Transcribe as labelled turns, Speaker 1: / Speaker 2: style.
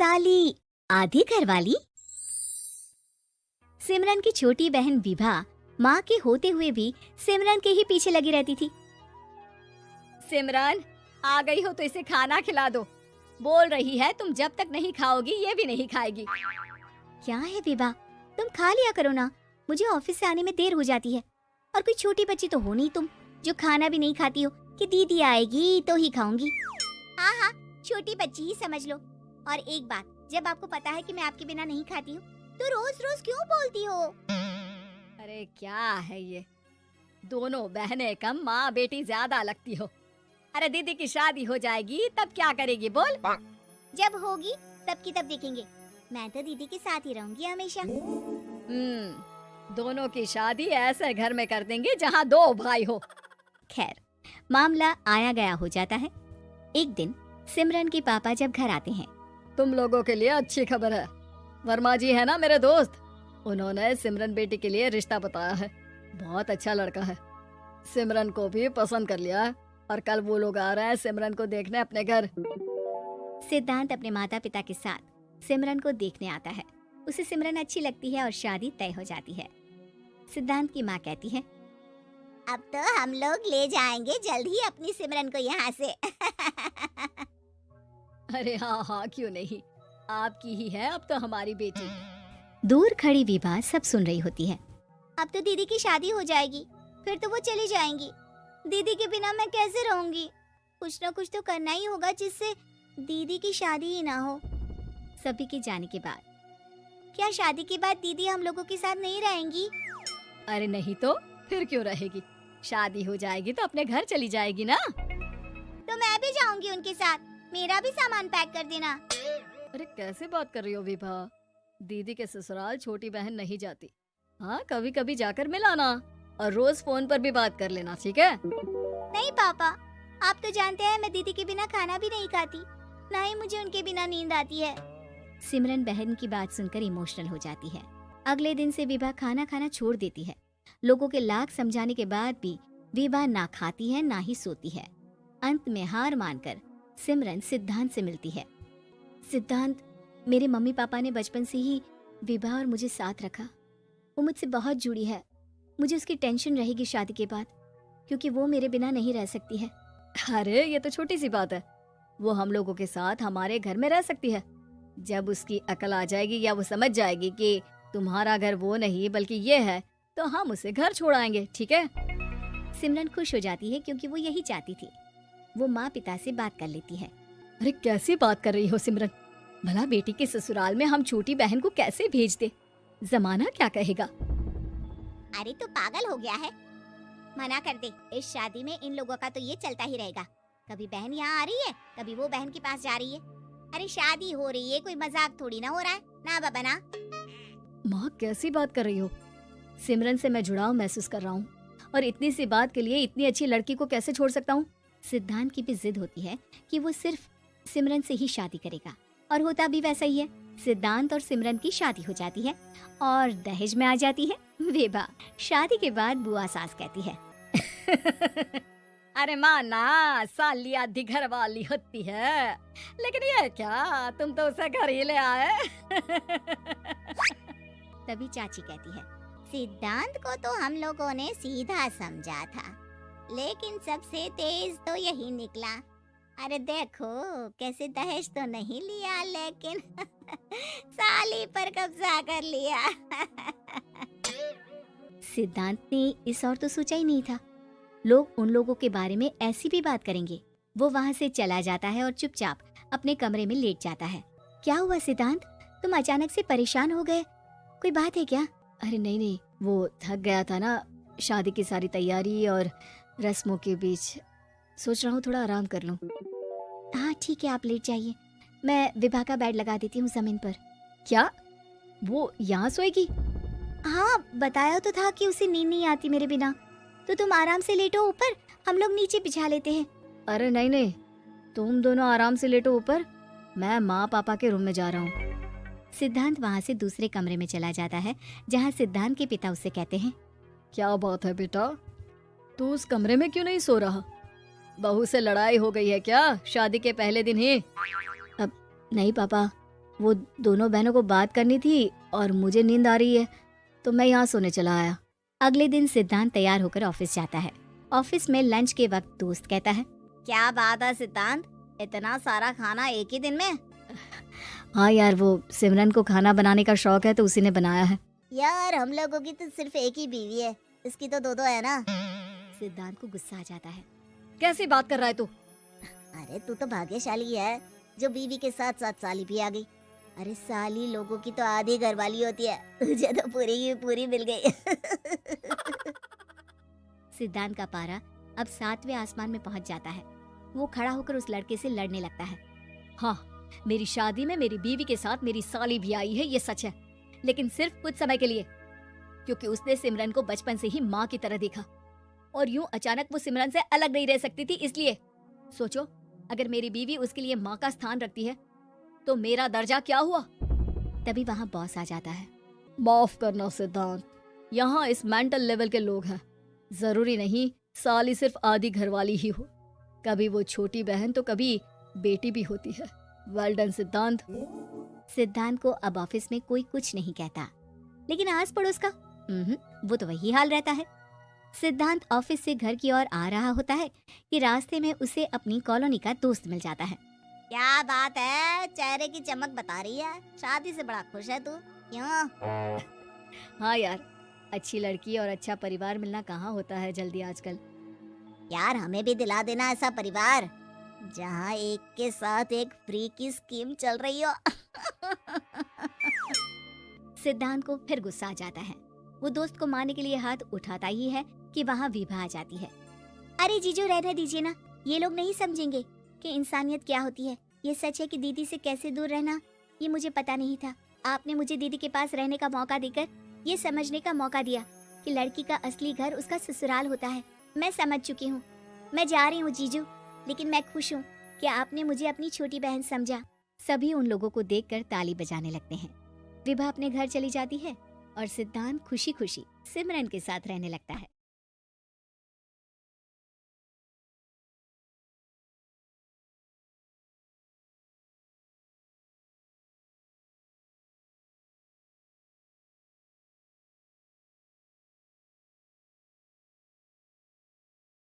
Speaker 1: साली आधी घरवाली। सिमरन की छोटी बहन विभा माँ के होते हुए भी सिमरन के ही पीछे लगी रहती थी। सिमरन आ गई हो तो इसे खाना खिला दो। बोल रही है तुम जब तक नहीं खाओगी ये भी नहीं खाएगी। क्या है विभा, तुम खा लिया करो ना, मुझे ऑफिस से आने में देर हो जाती है। और कोई छोटी बच्ची तो हो नहीं तुम जो खाना भी नहीं खाती हो कि दीदी आएगी तो ही खाऊंगी। हाँ हाँ, छोटी बच्ची ही समझ लो। और एक बात, जब आपको पता है कि मैं आपके बिना नहीं खाती हूँ तो रोज रोज क्यों बोलती हो? अरे क्या है ये, दोनों बहनें कम माँ बेटी ज्यादा लगती हो। अरे दीदी की शादी हो जाएगी तब क्या करेगी बोल? जब होगी तब की तब देखेंगे। मैं तो दीदी के साथ ही रहूंगी हमेशा। दोनों की शादी ऐसे घर में कर देंगे जहाँ दो भाई हो। खैर, मामला आया गया हो जाता है। एक दिन सिमरन के पापा जब घर आते हैं,
Speaker 2: तुम लोगों के लिए अच्छी खबर है। वर्मा जी है ना मेरे दोस्त, उन्होंने सिमरन बेटी के लिए रिश्ता बताया है। बहुत अच्छा लड़का है, सिमरन को भी पसंद कर लिया है और कल वो लोग आ रहे हैं सिमरन को देखने अपने घर।
Speaker 1: सिद्धांत अपने माता पिता के साथ सिमरन को देखने आता है। उसे सिमरन अच्छी लगती है और शादी तय हो जाती है। सिद्धांत की माँ कहती है, अब तो हम लोग ले जाएंगे जल्द ही अपनी सिमरन को यहाँ से।
Speaker 2: अरे हाँ हाँ, क्यों नहीं, आपकी ही है अब तो हमारी बेटी।
Speaker 1: दूर खड़ी विभा सब सुन रही होती है। अब तो दीदी की शादी हो जाएगी, फिर तो वो चली जाएंगी। दीदी के बिना मैं कैसे रहूंगी? कुछ ना कुछ तो करना ही होगा जिससे दीदी की शादी ही ना हो। सभी के जाने के बाद क्या शादी के बाद दीदी हम लोगों के साथ नहीं रहेंगी?
Speaker 2: अरे नहीं तो फिर क्यों रहेगी, शादी हो जाएगी तो अपने घर चली जाएगी ना।
Speaker 1: तो मैं भी जाऊंगी उनके साथ, मेरा भी सामान पैक कर देना।
Speaker 2: अरे कैसे बात कर रही हो विभा, दीदी के ससुराल छोटी बहन नहीं जाती। हाँ, कभी कभी जाकर मिलाना और रोज फोन पर भी बात कर लेना, ठीक है?
Speaker 1: नहीं पापा, आप तो जानते हैं मैं दीदी के बिना खाना भी नहीं खाती, ना ही मुझे उनके बिना नींद आती है। सिमरन बहन की बात सुनकर इमोशनल हो जाती है। अगले दिन से विभा खाना खाना छोड़ देती है। लोगों के लाख समझाने के बाद भी विभा ना खाती है ना ही सोती है। अंत में हार मानकर सिमरन सिद्धांत से मिलती है। सिद्धांत, मेरे मम्मी पापा ने बचपन से ही विभा और मुझे साथ रखा। वो मुझसे बहुत जुड़ी है। मुझे उसकी टेंशन रहेगी शादी के बाद, क्योंकि वो मेरे बिना नहीं रह सकती है।
Speaker 2: अरे ये तो छोटी सी बात है, वो हम लोगों के साथ हमारे घर में रह सकती है। जब उसकी अकल आ जाएगी या वो समझ जाएगी कि तुम्हारा घर वो नहीं बल्कि ये है, तो हम उसे घर छोड़ाएंगे, ठीक है?
Speaker 1: सिमरन खुश हो जाती है क्योंकि वो यही चाहती थी। वो माँ पिता से बात कर लेती है।
Speaker 2: अरे कैसी बात कर रही हो सिमरन, भला बेटी के ससुराल में हम छोटी बहन को कैसे भेज दे? जमाना क्या कहेगा?
Speaker 1: अरे तो पागल हो गया है, मना कर दे। इस शादी में इन लोगों का तो ये चलता ही रहेगा। कभी बहन यहाँ आ रही है, कभी वो बहन के पास जा रही है। अरे शादी हो रही है, कोई मजाक थोड़ी ना हो रहा है ना बाबा ना।
Speaker 2: माँ कैसी बात कर रही हो? सिमरन से मैं जुड़ाव महसूस कर रहा हूँ और इतनी सी बात के लिए इतनी अच्छी लड़की को कैसे छोड़ सकता हूँ?
Speaker 1: सिद्धांत की भी जिद होती है कि वो सिर्फ सिमरन से ही शादी करेगा, और होता भी वैसा ही है। सिद्धांत और सिमरन की शादी हो जाती है और दहेज में आ जाती है विभा। शादी के बाद बुआ सास कहती है,
Speaker 2: अरे माँ ना, साली आधी घर वाली होती है, लेकिन ये क्या, तुम तो उसे घर ही ले आए।
Speaker 1: तभी चाची कहती है, सिद्धांत को तो हम लोगों ने सीधा समझा था, लेकिन सबसे तेज तो यही निकला। अरे देखो कैसे दहेज तो नहीं लिया, लेकिन साली पर कब्जा कर लिया। सिद्धांत ने इस और तो सोचा ही नहीं था, लोग उन लोगों के बारे में ऐसी भी बात करेंगे। वो वहाँ से चला जाता है और चुपचाप अपने कमरे में लेट जाता है। क्या हुआ सिद्धांत, तुम अचानक से परेशान हो गए, कोई बात है क्या?
Speaker 2: अरे नहीं, वो थक गया था ना, शादी की सारी तैयारी और रस्मों के बीच, सोच रहा हूँ थोड़ा आराम कर लूँ।
Speaker 1: हाँ ठीक है, आप लेट जाइए, मैं विभा का बेड लगा देती हूँ जमीन पर।
Speaker 2: क्या वो यहाँ सोएगी?
Speaker 1: हाँ, बताया तो था कि उसे नींद नहीं आती मेरे बिना, तो तुम आराम से लेटो ऊपर, हम लोग नीचे बिछा लेते हैं।
Speaker 2: अरे नहीं, तुम दोनों आराम से लेटो ऊपर, मैं माँ पापा के रूम में जा रहा हूँ।
Speaker 1: सिद्धांत वहाँ से दूसरे कमरे में चला जाता है, जहाँ सिद्धांत के पिता उससे कहते हैं,
Speaker 2: क्या बात है बेटा, तू उस कमरे में क्यों नहीं सो रहा? बहू से लड़ाई हो गई है क्या शादी के पहले दिन ही?
Speaker 1: अब नहीं पापा,
Speaker 2: वो दोनों बहनों को बात करनी थी और मुझे नींद आ रही है तो मैं यहाँ सोने चला आया।
Speaker 1: अगले दिन सिद्धांत तैयार होकर ऑफिस जाता है। ऑफिस में लंच के वक्त दोस्त कहता है, क्या बात है सिद्धांत, इतना सारा खाना एक ही दिन में?
Speaker 2: हाँ यार, वो सिमरन को खाना बनाने का शौक है तो उसी ने बनाया है।
Speaker 1: यार हम लोगों की तो सिर्फ एक ही बीवी है, इसकी तो दो है ना। सिद्धांत को गुस्सा आ जाता है।
Speaker 2: कैसी बात कर रहा है तू?
Speaker 1: अरे तू तो भाग्यशाली है जो बीवी के साथ साथ साली भी आ गई। अरे साली लोगों की तो आधी घरवाली होती है, तुझे तो पूरी की पूरी मिल गई। सिद्धांत का पारा अब 7वें आसमान में पहुंच जाता है। वो खड़ा होकर उस लड़के से लड़ने लगता है।
Speaker 2: हाँ, मेरी शादी में मेरी बीवी के साथ मेरी साली भी आई है, ये सच है, लेकिन सिर्फ कुछ समय के लिए, क्योंकि उसने सिमरन को बचपन से ही माँ की तरह देखा और यूं अचानक वो सिमरन से अलग नहीं रह सकती थी। इसलिए सोचो, अगर मेरी बीवी उसके लिए माँ का स्थान रखती है तो मेरा दर्जा क्या हुआ।
Speaker 1: तभी वहाँ बॉस आ जाता है।
Speaker 2: माफ करना सिद्धांत, यहाँ इस मेंटल लेवल के लोग हैं। जरूरी नहीं साली सिर्फ आधी घरवाली ही हो, कभी वो छोटी बहन तो कभी बेटी भी होती है। वेल डन सिद्धांत।
Speaker 1: सिद्धांत को अब ऑफिस में कोई कुछ नहीं कहता, लेकिन आस पड़ोस का वो तो वही हाल रहता है। सिद्धांत ऑफिस से घर की ओर आ रहा होता है कि रास्ते में उसे अपनी कॉलोनी का दोस्त मिल जाता है। क्या बात है, चेहरे की चमक बता रही है, शादी से बड़ा खुश है तू, क्यों?
Speaker 2: हाँ यार, अच्छी लड़की और अच्छा परिवार मिलना कहाँ होता है जल्दी आजकल।
Speaker 1: यार हमें भी दिला देना ऐसा परिवार जहाँ एक के साथ एक फ्री की स्कीम चल रही हो। सिद्धांत को फिर गुस्सा आ जाता है। वो दोस्त को मारने के लिए हाथ उठाता ही है कि वहाँ विभा आ जाती है। अरे जीजू रहने दीजिए ना, ये लोग नहीं समझेंगे कि इंसानियत क्या होती है। ये सच है कि दीदी से कैसे दूर रहना ये मुझे पता नहीं था। आपने मुझे दीदी के पास रहने का मौका देकर ये समझने का मौका दिया कि लड़की का असली घर उसका ससुराल होता है। मैं समझ चुकी हूँ, मैं जा रही हूँ जीजू, लेकिन मैं खुश हूँ कि आपने मुझे अपनी छोटी बहन समझा। सभी उन लोगों को देखकर ताली बजाने लगते हैं। विभा अपने घर चली जाती है और सिद्धांत खुशी खुशी सिमरन के साथ रहने लगता है।